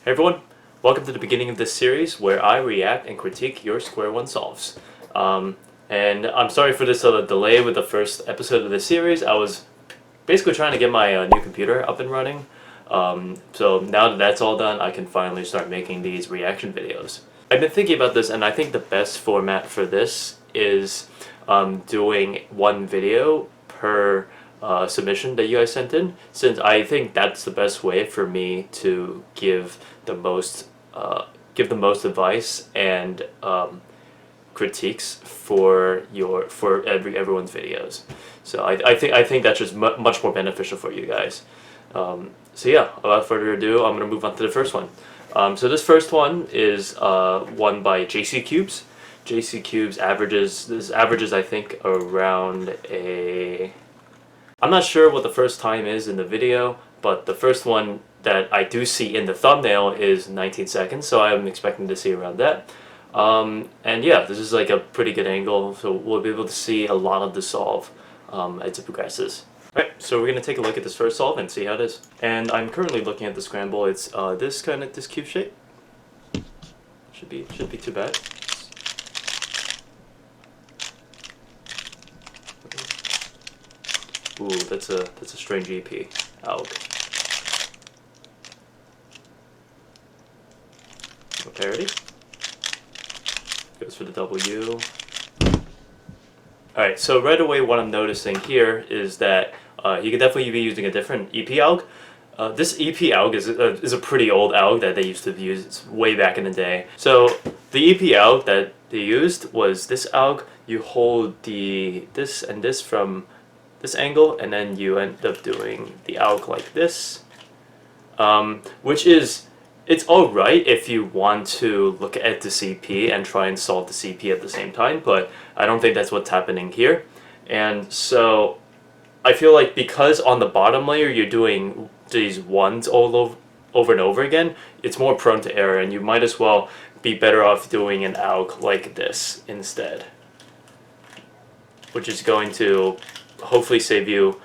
Hey everyone, welcome to the beginning of this series where I react and critique your Square-1 solves. And I'm sorry for this delay with the first episode of the series. I was basically trying to get my new computer up and running. So now that that's all done, I can finally start making these reaction videos. I've been thinking about this, and I think the best format for this is doing one video per submission that you guys sent in, since I think that's the best way for me to give the most advice and critiques for everyone's videos. So I think that's just much more beneficial for you guys. So yeah, without further ado, I'm gonna move on to the first one. So this first one is one by JCCubes. JCCubes averages I think around a. I'm not sure what the first time is in the video, but the first one that I do see in the thumbnail is 19 seconds, so I'm expecting to see around that. And yeah, this is like a pretty good angle, so we'll be able to see a lot of the solve as it progresses. Alright, so we're going to take a look at this first solve and see how it is. And I'm currently looking at the scramble. It's this cube shape. Should be too bad. Ooh, that's a strange EP. Out. No parity. Goes for the W. Alright, so right away what I'm noticing here is that you could definitely be using a different EP alg. This EP alg is a pretty old alg that they used to use way back in the day. So the EP alg that they used was this alg. You hold this and this from this angle, and then you end up doing the alg like this, which is, it's alright if you want to look at the CP and try and solve the CP at the same time, but I don't think that's what's happening here. And so I feel like because on the bottom layer you're doing these ones all over and over again, it's more prone to error, and you might as well be better off doing an alg like this instead, which is going to hopefully save you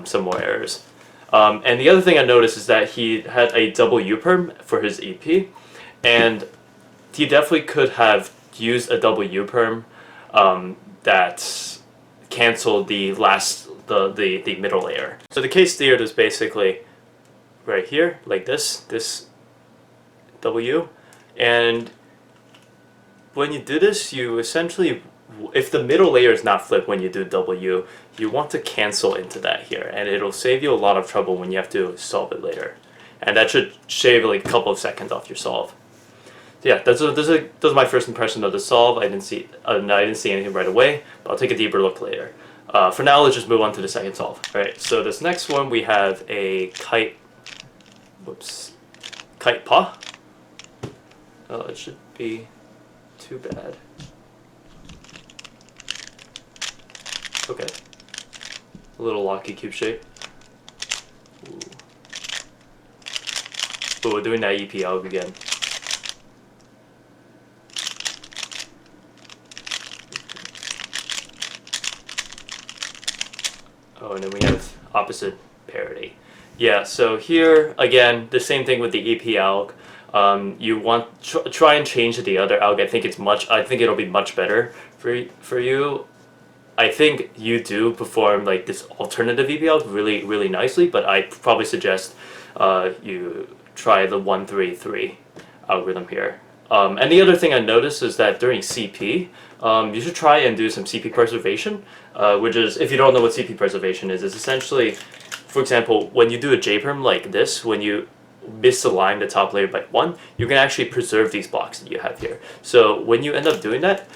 some more errors. And the other thing I noticed is that he had a double U-perm for his EP, and he definitely could have used a double U-perm that canceled the middle layer. So the case theory is basically right here, like this W, and when you do this, you essentially, if the middle layer is not flipped when you do W, you want to cancel into that here, and it'll save you a lot of trouble when you have to solve it later. And that should shave like a couple of seconds off your solve. So yeah, that's my first impression of the solve. I didn't see anything right away, but I'll take a deeper look later. For now, let's just move on to the second solve. Alright, so this next one we have a kite paw. Oh, it should be too bad. Okay. A little locky cube shape. Ooh, we're doing that EP alg again. Oh, and then we have opposite parity. Yeah, so here, again, the same thing with the EP alg. You want try and change the other alg. I think it'll be much better for you. I think you do perform like this alternative EP alg really nicely, but I probably suggest you try the 1-3-3 algorithm here. And the other thing I noticed is that during CP, you should try and do some CP preservation, which is, if you don't know what CP preservation is, it's essentially, for example, when you do a J-perm like this, when you misalign the top layer by 1, you can actually preserve these blocks that you have here. So when you end up doing that,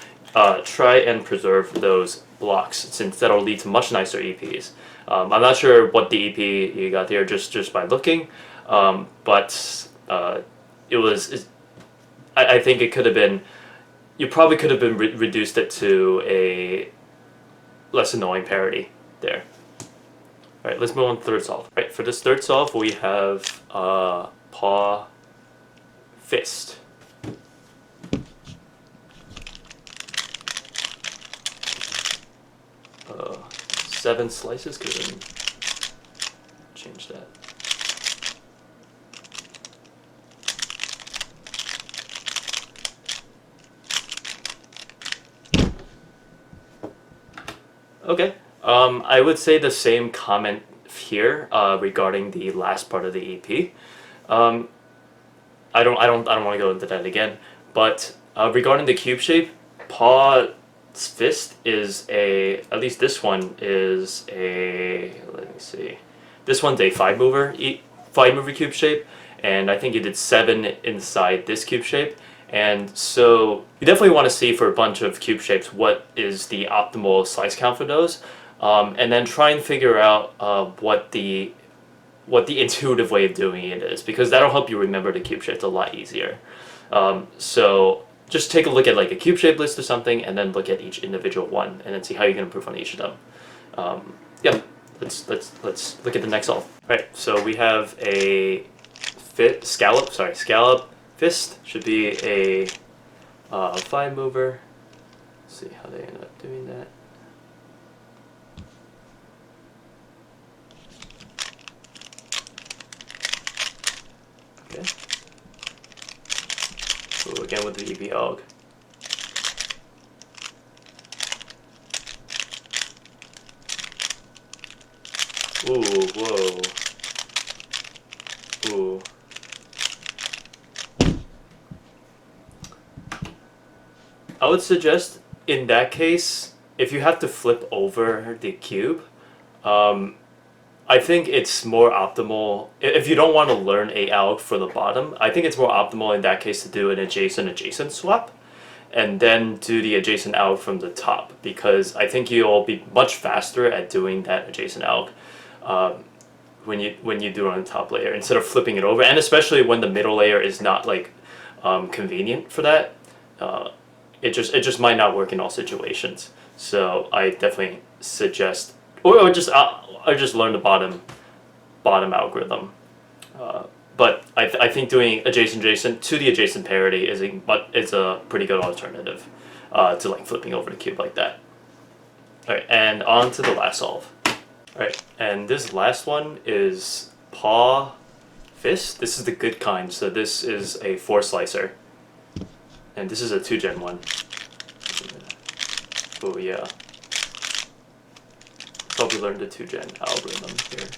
try and preserve those blocks, since that'll lead to much nicer EPs. I'm not sure what the EP you got there just by looking, but I think it could have been, you probably could have been reduced it to a less annoying parity there. Alright, let's move on to the third solve. Right, for this third solve we have paw fist. 7 slices, couldn't change that. Okay. I would say the same comment here regarding the last part of the EP. Um, I don't want to go into that again. But regarding the cube shape, Paw's fist is a, at least this one is a, let me see. This one's a 5 mover cube shape, and I think you did 7 inside this cube shape. And so you definitely want to see for a bunch of cube shapes what is the optimal slice count for those, and then try and figure out what the intuitive way of doing it is, because that'll help you remember the cube shapes a lot easier. So just take a look at like a cube shape list or something, and then look at each individual one, and then see how you can improve on each of them. Yeah, let's look at the next solve. All right, so we have a scallop fist should be a 5 mover. Let's see how they end up doing that. Okay. Ooh, again with the EV AUG. Ooh, whoa. Ooh. I would suggest in that case, if you have to flip over the cube, I think it's more optimal, if you don't want to learn a AUG for the bottom, I think it's more optimal in that case to do an adjacent swap and then do the adjacent AUG from the top, because I think you'll be much faster at doing that adjacent AUG when you do it on the top layer instead of flipping it over, and especially when the middle layer is not like convenient for that. It just might not work in all situations. So I definitely suggest, or just learn the bottom algorithm. But I think doing adjacent to the adjacent parity is a pretty good alternative to like flipping over the cube like that. All right, and on to the last solve. All right, and this last one is Paw Fist. This is the good kind. So this is a 4 slicer. And this is a 2-gen one. Oh yeah. Probably learned the 2-gen algorithm here.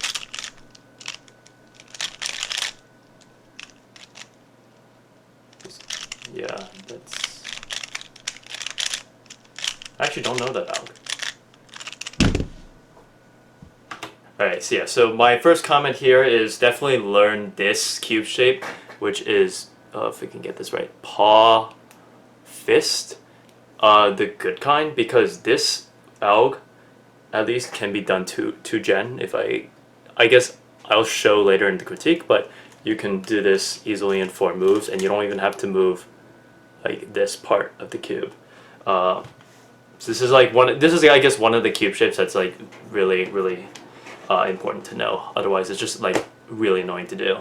Yeah, that's... I actually don't know that alg. Alright, so yeah, so my first comment here is definitely learn this cube shape, which is, if we can get this right, Paw Fist, the good kind, because this AUG at least can be done 2-gen. If I guess I'll show later in the critique, but you can do this easily in 4 moves, and you don't even have to move like this part of the cube. So this is like I guess one of the cube shapes that's like really important to know. Otherwise, it's just like really annoying to do.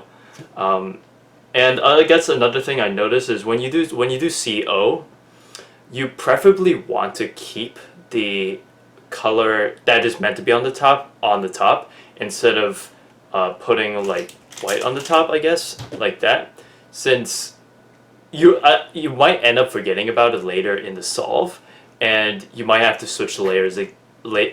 And I guess another thing I noticed is when you do CO, you preferably want to keep the color that is meant to be on the top instead of putting like white on the top, I guess, like that, since you might end up forgetting about it later in the solve, and you might have to switch the layers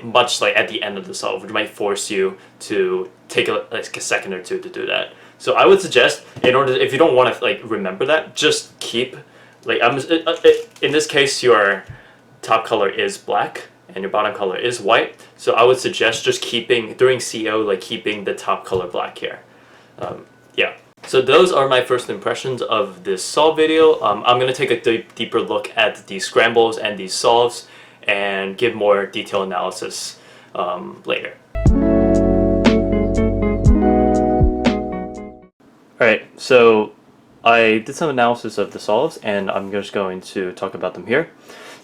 much like at the end of the solve, which might force you to take like a second or two to do that. So I would suggest, if you don't want to like remember that, just keep like in this case your top color is black and your bottom color is white. So I would suggest just keeping during CO, like keeping the top color black here. Yeah. So those are my first impressions of this solve video. I'm gonna take a deeper look at these scrambles and these solves and give more detailed analysis later. Alright, so I did some analysis of the solves, and I'm just going to talk about them here.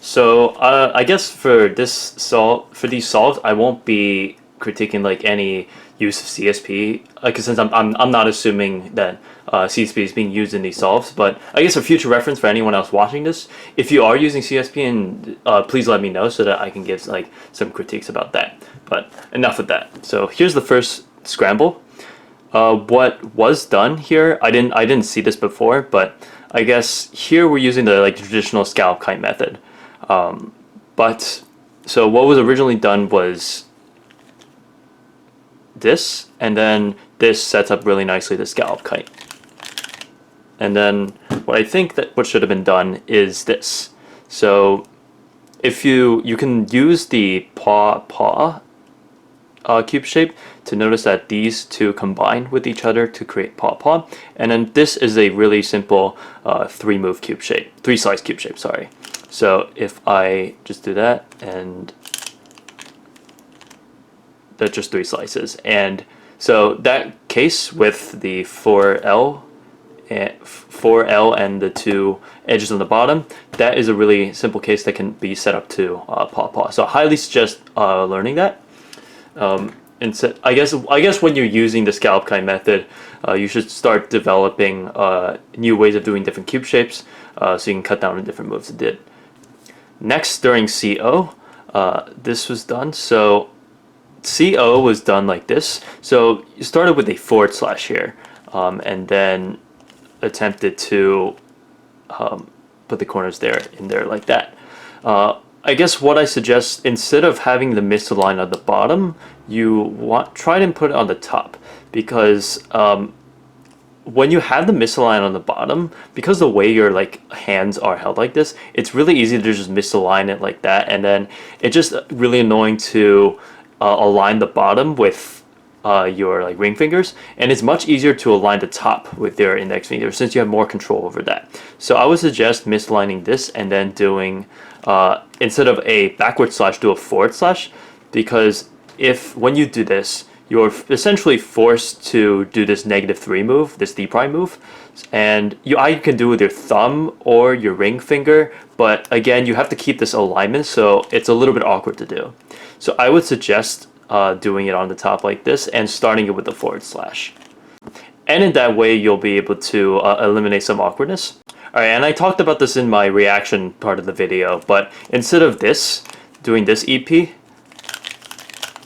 So I guess for these solves, I won't be critiquing like any use of CSP, because since I'm not assuming that CSP is being used in these solves. But I guess for future reference for anyone else watching this, if you are using CSP, and please let me know so that I can give like some critiques about that. But enough with that. So here's the first scramble. What was done here, I didn't see this before, but I guess here we're using the like traditional scallop kite method. But so what was originally done was this, and then this sets up really nicely the scallop kite. And then what I think that what should have been done is this. So if you can use the paw cube shape to notice that these two combine with each other to create paw, and then this is a really simple three slice cube shape, sorry. So if I just do that, and that's just 3 slices, and so that case with the 4L and the 2 edges on the bottom, that is a really simple case that can be set up to paw. So I highly suggest learning that. Instead, I guess when you're using the scallop kite method, you should start developing new ways of doing different cube shapes, so you can cut down on different moves it did. Next, during CO, this was done. So CO was done like this. So you started with a / here, and then attempted to put the corners in there like that. I guess what I suggest, instead of having the misaligned on the bottom, you try and put it on the top, because when you have the misaligned on the bottom, because the way your hands are held like this, it's really easy to just misalign it like that, and then it's just really annoying to align the bottom with your ring fingers, and it's much easier to align the top with your index finger since you have more control over that. So I would suggest misaligning this and then doing instead of a backward slash, do a forward slash, because when you do this, you're essentially forced to do this -3 move, this D prime move, and you can do it with your thumb or your ring finger, but again, you have to keep this alignment, so it's a little bit awkward to do. So I would suggest doing it on the top like this and starting it with the forward slash. And in that way, you'll be able to eliminate some awkwardness. Alright, and I talked about this in my reaction part of the video, but instead of doing this EP,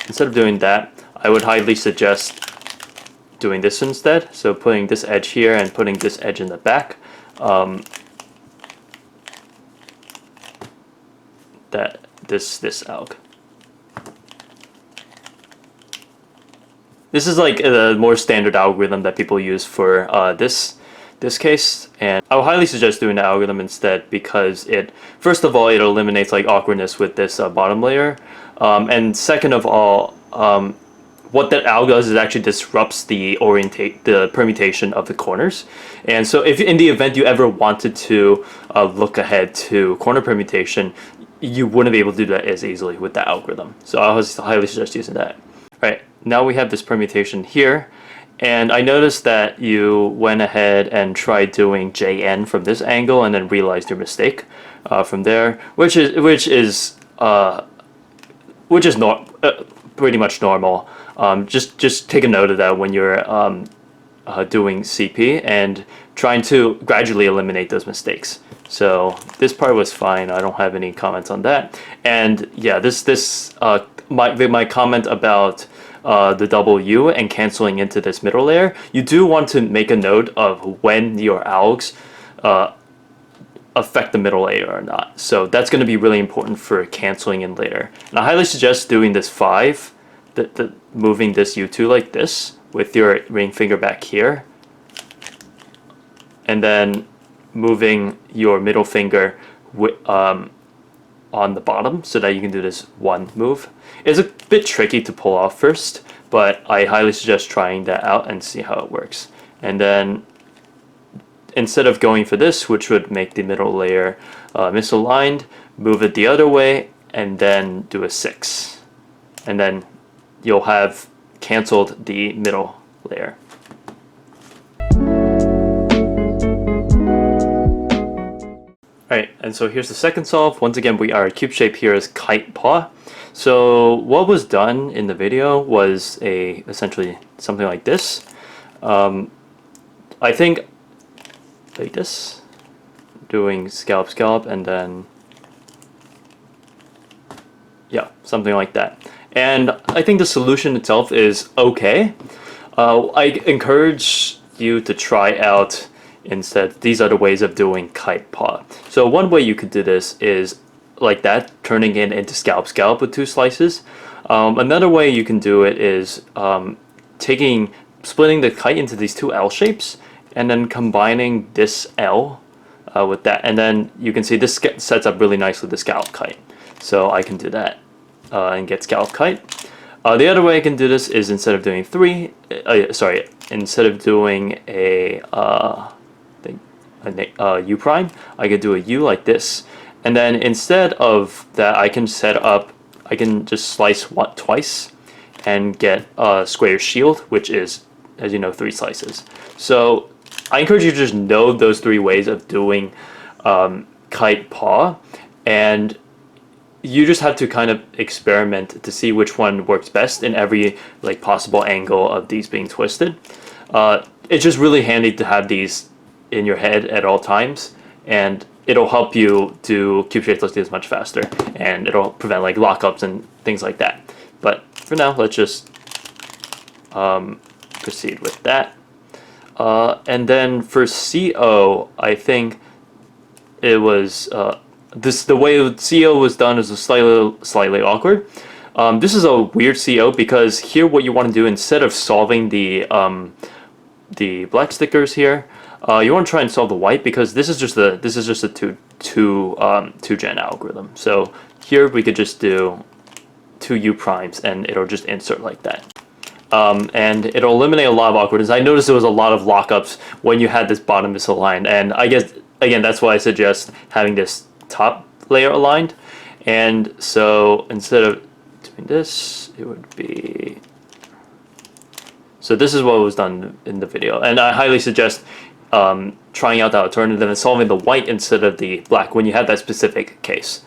instead of doing that, I would highly suggest doing this instead. So putting this edge here and putting this edge in the back. This alg. This is like a more standard algorithm that people use for this case, and I would highly suggest doing the algorithm instead, because first of all, it eliminates awkwardness with this bottom layer, and second of all, what that alg does is actually disrupts the permutation of the corners. And so if in the event you ever wanted to look ahead to corner permutation, you wouldn't be able to do that as easily with the algorithm. So I would highly suggest using that. Right, now we have this permutation here, and I noticed that you went ahead and tried doing JN from this angle and then realized your mistake from there, which is pretty much normal. Just take a note of that when you're doing CP and trying to gradually eliminate those mistakes. So this part was fine. I don't have any comments on that. And yeah, my comment about the W and canceling into this middle layer, you do want to make a note of when your algs affect the middle layer or not. So that's going to be really important for canceling in later. And I highly suggest doing this 5, moving this U2 like this with your ring finger back here, and then moving your middle finger on the bottom so that you can do this 1 move. It's a bit tricky to pull off first, but I highly suggest trying that out and see how it works. And then instead of going for this, which would make the middle layer misaligned, move it the other way and then do a 6. And then you'll have canceled the middle layer. Alright, and so here's the second solve. Once again, our cube shape here is kite paw. So what was done in the video was essentially something like this. I think like this, doing scallop, and then yeah, something like that. And I think the solution itself is okay. I encourage you to try out instead these other ways of doing kite paw. So one way you could do this is like that, turning it into scallop with 2 slices. Another way you can do it is splitting the kite into these 2 L shapes and then combining this L with that, and then you can see this sets up really nicely the scallop kite. So I can do that and get scallop kite. The other way I can do this is instead of doing instead of doing a U prime, I could do a U like this, and then instead of that, I can just slice twice and get a square shield, which is, as you know, 3 slices. So I encourage you to just know those 3 ways of doing kite paw, and you just have to kind of experiment to see which one works best in every possible angle of these being twisted. It's just really handy to have these in your head at all times, and it'll help you do cube shapes like this much faster, and it'll prevent lockups and things like that. But for now, let's just proceed with that. And then for CO, I think it was the way CO was done is slightly awkward. This is a weird CO because here what you want to do, instead of solving the black stickers here, you want to try and solve the white, because this is just a two gen algorithm. So here we could just do 2 U primes and it'll just insert like that. And it'll eliminate a lot of awkwardness. I noticed there was a lot of lockups when you had this bottom misaligned, and I guess again that's why I suggest having this top layer aligned. And so instead of doing this, it would be, so this is what was done in the video, and I highly suggest trying out that alternative and solving the white instead of the black when you have that specific case.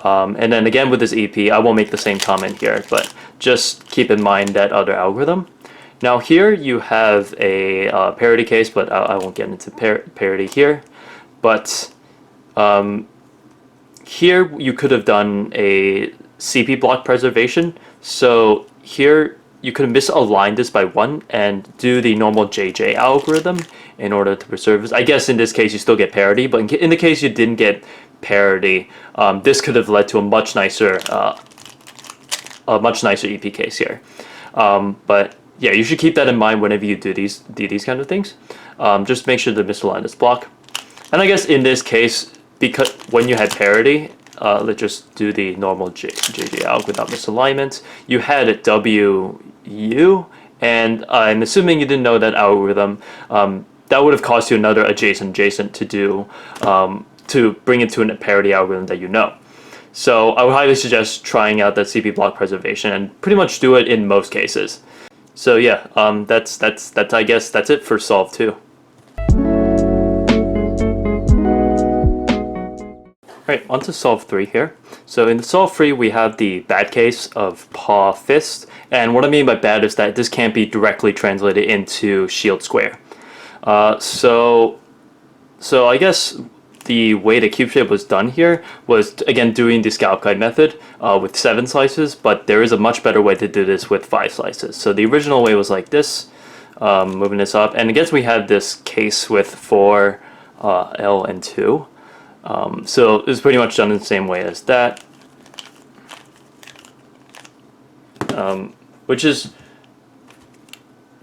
And then again with this EP, I won't make the same comment here, but just keep in mind that other algorithm. Now here you have a parity case, but I won't get into parity here. But here you could have done a CP block preservation. So here you could misalign this by 1 and do the normal JJ algorithm in order to preserve this. I guess in this case you still get parity, but in the case you didn't get parity, this could have led to a much nicer EP case here. But yeah, you should keep that in mind whenever you do these kind of things. Just make sure to misalign this block. And I guess in this case, because when you had parity, let's just do the normal JJ alg without misalignments. You had a WU, and I'm assuming you didn't know that algorithm. That would have cost you another adjacent to do to bring it to a parity algorithm that you know. So I would highly suggest trying out that CP block preservation and pretty much do it in most cases. So yeah, that's I guess that's it for solve 2. Alright, on to solve 3 here. So in solve 3 we have the bad case of paw fist, and what I mean by bad is that this can't be directly translated into shield square. So I guess the way the cube shape was done here was again doing the scallop kite method with 7 slices, but there is a much better way to do this with 5 slices. So the original way was like this, moving this up, and I guess we had this case with 4 L and 2. So it's pretty much done in the same way as that, which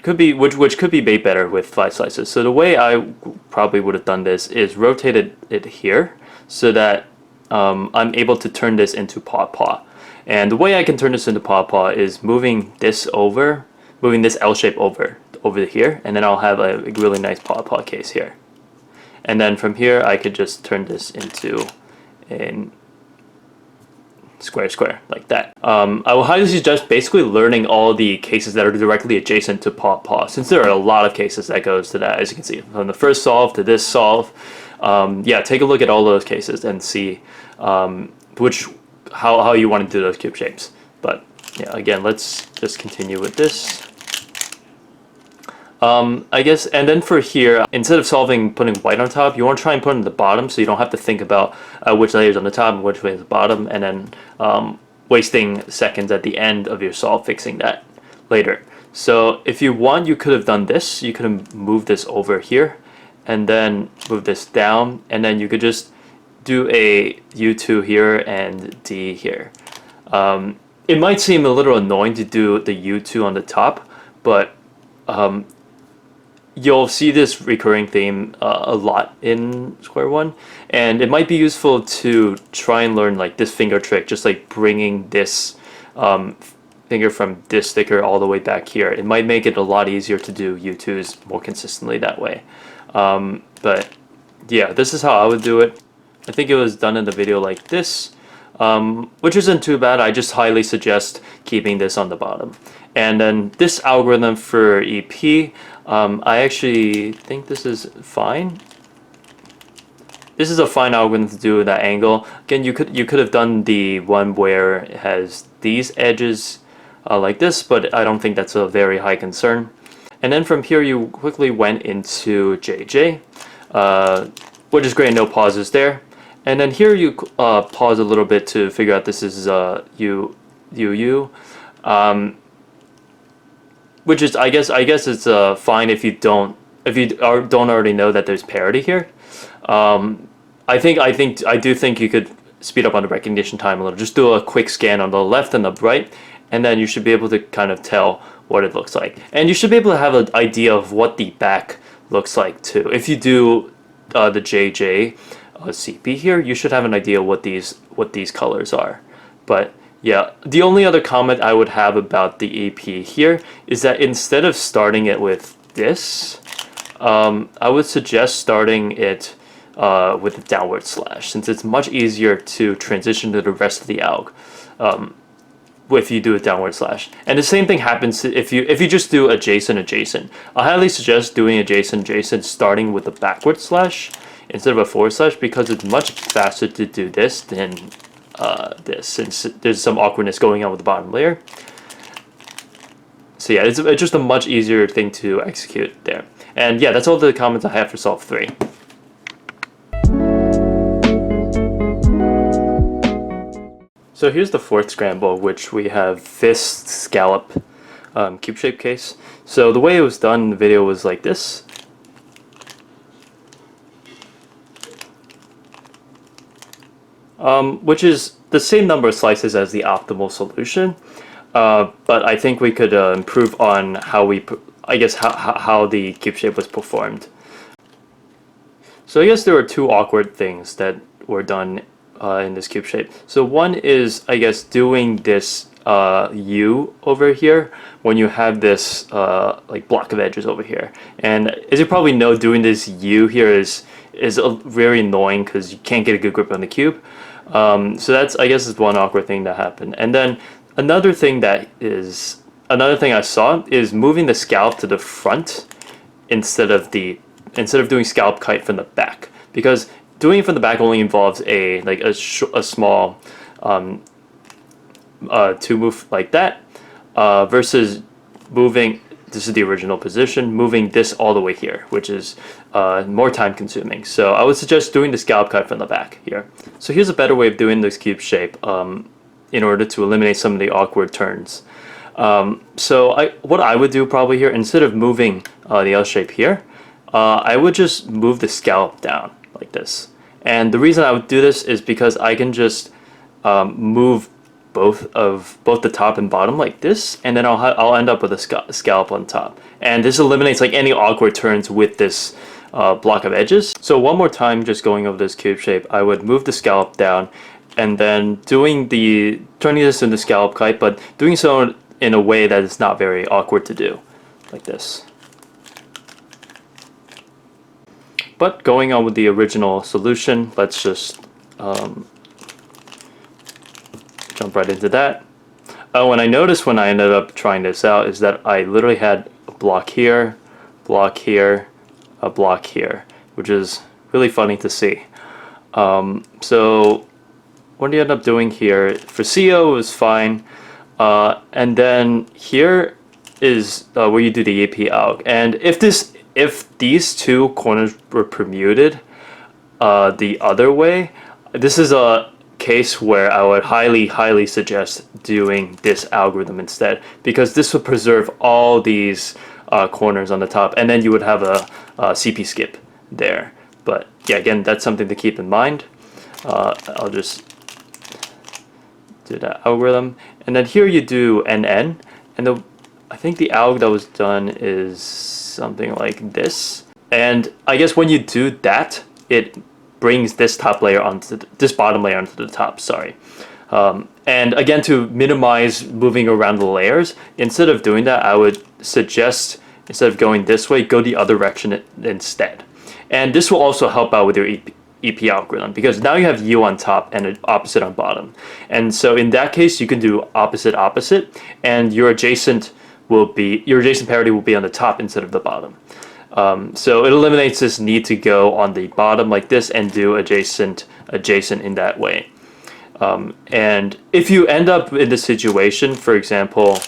could be made better with 5 slices. So the way I probably would have done this is rotated it here so that I'm able to turn this into paw. And the way I can turn this into paw is moving this L shape over here, and then I'll have a really nice paw case here. And then from here, I could just turn this into a square like that. I will highly suggest basically learning all the cases that are directly adjacent to paw, since there are a lot of cases that goes to that, as you can see. From the first solve to this solve, yeah, take a look at all those cases and see how you want to do those cube shapes. But yeah, again, let's just continue with this. I guess, and then for here, instead of putting white on top, you want to try and put it on the bottom, so you don't have to think about which layer is on the top and which way is the bottom, and then wasting seconds at the end of your solve fixing that later. So if you want, you could have done this. You could have moved this over here, and then move this down, and then you could just do a U2 here and D here. It might seem a little annoying to do the U2 on the top, but you'll see this recurring theme a lot in Square-1, and it might be useful to try and learn like this finger trick, just like bringing this finger from this sticker all the way back here. It might make it a lot easier to do U2s more consistently that way. But yeah, this is how I would do it. I think it was done in the video like this, which isn't too bad. I just highly suggest keeping this on the bottom. And then this algorithm for EP, I actually think this is fine. This is a fine algorithm to do that angle. Again, you could have done the one where it has these edges like this, but I don't think that's a very high concern. And then from here, you quickly went into JJ, which is great, no pauses there. And then here you pause a little bit to figure out this is UU. Which is, I guess it's fine if you don't already know that there's parity here. I do think you could speed up on the recognition time a little. Just do a quick scan on the left and the right, and then you should be able to kind of tell what it looks like. And you should be able to have an idea of what the back looks like too. If you do the JJ CP here, you should have an idea what these colors are. But yeah, the only other comment I would have about the EP here is that instead of starting it with this, I would suggest starting it with a downward slash, since it's much easier to transition to the rest of the alg if you do a downward slash. And the same thing happens if you just do adjacent adjacent. I highly suggest doing adjacent adjacent starting with a backward slash instead of a forward slash, because it's much faster to do this than this, since there's some awkwardness going on with the bottom layer. So yeah, it's just a much easier thing to execute there. And yeah, that's all the comments I have for solve 3. So here's the fourth scramble, which we have fist scallop cube shape case. So the way it was done in the video was like this. Which is the same number of slices as the optimal solution, but I think we could improve on how how the cube shape was performed. So I guess there were two awkward things that were done in this cube shape. So one is, I guess, doing this U over here when you have this like block of edges over here. And as you probably know, doing this U here is very annoying because you can't get a good grip on the cube. So that's, I guess, is one awkward thing that happened. And then another thing I saw is moving the scallop to the front instead of doing scallop kite from the back, because doing it from the back only involves a small two move like that, versus moving, this is the original position, moving this all the way here, which is more time consuming. So I would suggest doing the scallop cut from the back here. So here's a better way of doing this cube shape in order to eliminate some of the awkward turns. So what I would do probably here, instead of moving the L shape here, I would just move the scallop down like this. And the reason I would do this is because I can just move both the top and bottom like this, and then I'll end up with a scallop on top. And this eliminates like any awkward turns with this block of edges. So one more time, just going over this cube shape, I would move the scallop down, and then turning this into scallop kite, but doing so in a way that is not very awkward to do, like this. But going on with the original solution, let's just jump right into that. Oh, and I noticed when I ended up trying this out is that I literally had a block here, a block here, which is really funny to see. So what do you end up doing here? For CO was fine, and then here is where you do the AP alg. And if these two corners were permuted the other way, this is a case where I would highly suggest doing this algorithm instead, because this would preserve all these corners on the top, and then you would have a CP skip there. But yeah, again, that's something to keep in mind. I'll just do that algorithm, and then here you do NN, and I think the alg that was done is something like this. And I guess when you do that, it brings this top layer onto this bottom layer onto the top. Sorry. And again, to minimize moving around the layers, instead of doing that, I would suggest, instead of going this way, go the other direction instead. And this will also help out with your EP algorithm, because now you have U on top and an opposite on bottom. And so in that case, you can do opposite opposite, and your adjacent parity will be on the top instead of the bottom. So it eliminates this need to go on the bottom like this and do adjacent in that way. And if you end up in this situation, for example,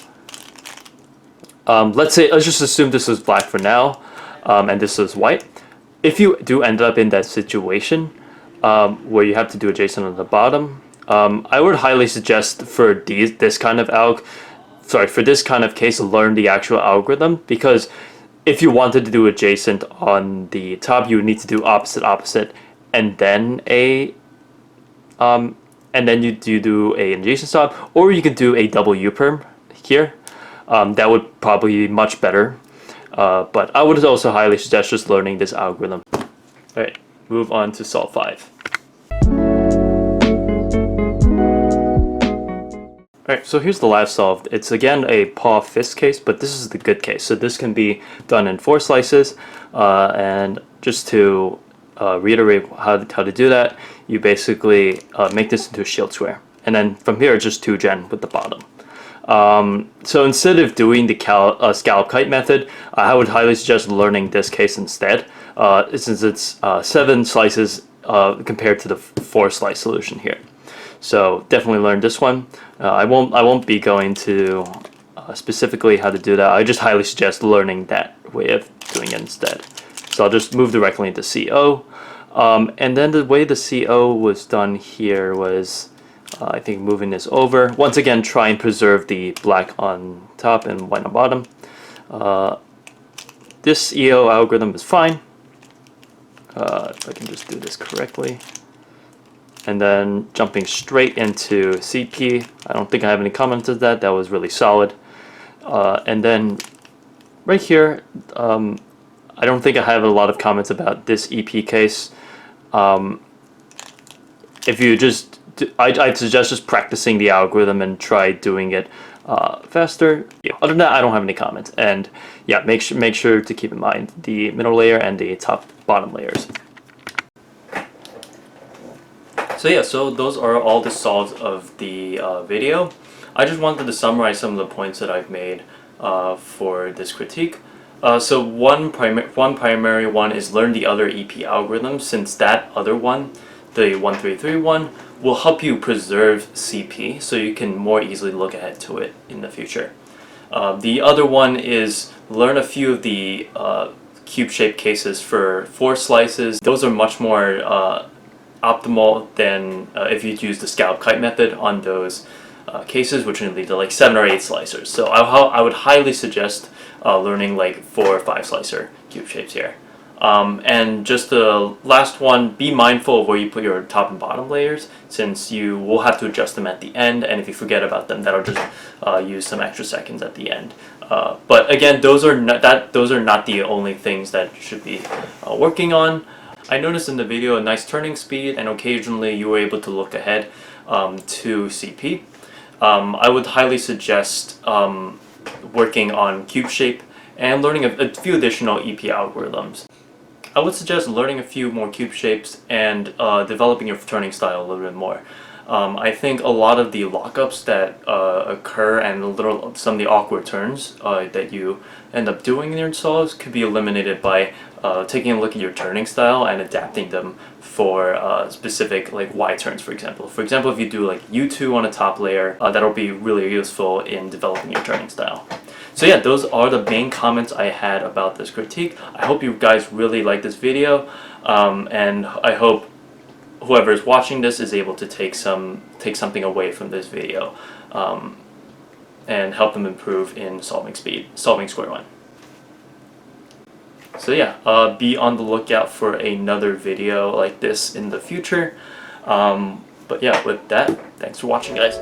let's just assume this is black for now, and this is white. If you do end up in that situation where you have to do adjacent on the bottom, I would highly suggest for this kind of case, learn the actual algorithm, because if you wanted to do adjacent on the top, you would need to do opposite, and then you do an adjacent stop, or you could do a double U-perm here. That would probably be much better. But I would also highly suggest just learning this algorithm. Alright, move on to solve 5. Alright, so here's the last solved. It's again a paw-fist case, but this is the good case. So this can be done in 4 slices, and just to reiterate how to do that, you basically make this into a shield square. And then from here, just 2gen with the bottom. So instead of doing the scallop kite method, I would highly suggest learning this case instead, since it's 7 slices compared to the 4 slice solution here. So definitely learn this one. I won't be going to specifically how to do that. I just highly suggest learning that way of doing it instead. So I'll just move directly into CO. And then the way the CO was done here was, I think, moving this over. Once again, try and preserve the black on top and white on bottom. This EO algorithm is fine. If I can just do this correctly. And then jumping straight into CP. I don't think I have any comments to that. That was really solid. And then right here, I don't think I have a lot of comments about this EP case. If you just, I'd suggest just practicing the algorithm and try doing it faster. Yeah, other than that, I don't have any comments. And yeah, make sure to keep in mind the middle layer and the bottom layers. So yeah, so those are all the solves of the video. I just wanted to summarize some of the points that I've made for this critique. So one primary one is learn the other EP algorithm, since that other one, the 1331, will help you preserve CP so you can more easily look ahead to it in the future. The other one is learn a few of the cube shape cases for 4 slices. Those are much more optimal than if you use the scallop kite method on those cases, which would lead to like 7 or 8 slicers. So I would highly suggest learning like 4 or 5 slicer cube shapes here. And just the last one, be mindful of where you put your top and bottom layers, since you will have to adjust them at the end, and if you forget about them, that'll just use some extra seconds at the end. But again, those are not the only things that you should be working on. I noticed in the video a nice turning speed, and occasionally you were able to look ahead to CP. I would highly suggest working on cube shape and learning a few additional EP algorithms. I would suggest learning a few more cube shapes and developing your turning style a little bit more. I think a lot of the lockups that occur and some of the awkward turns that you end up doing in your solves could be eliminated by taking a look at your turning style and adapting them for specific like Y turns, for example. For example, if you do like U2 on a top layer, that'll be really useful in developing your turning style. So yeah, those are the main comments I had about this critique. I hope you guys really like this video, and I hope whoever is watching this is able to take something away from this video, and help them improve in solving Square-1. So yeah, be on the lookout for another video like this in the future. But yeah, with that, thanks for watching, guys.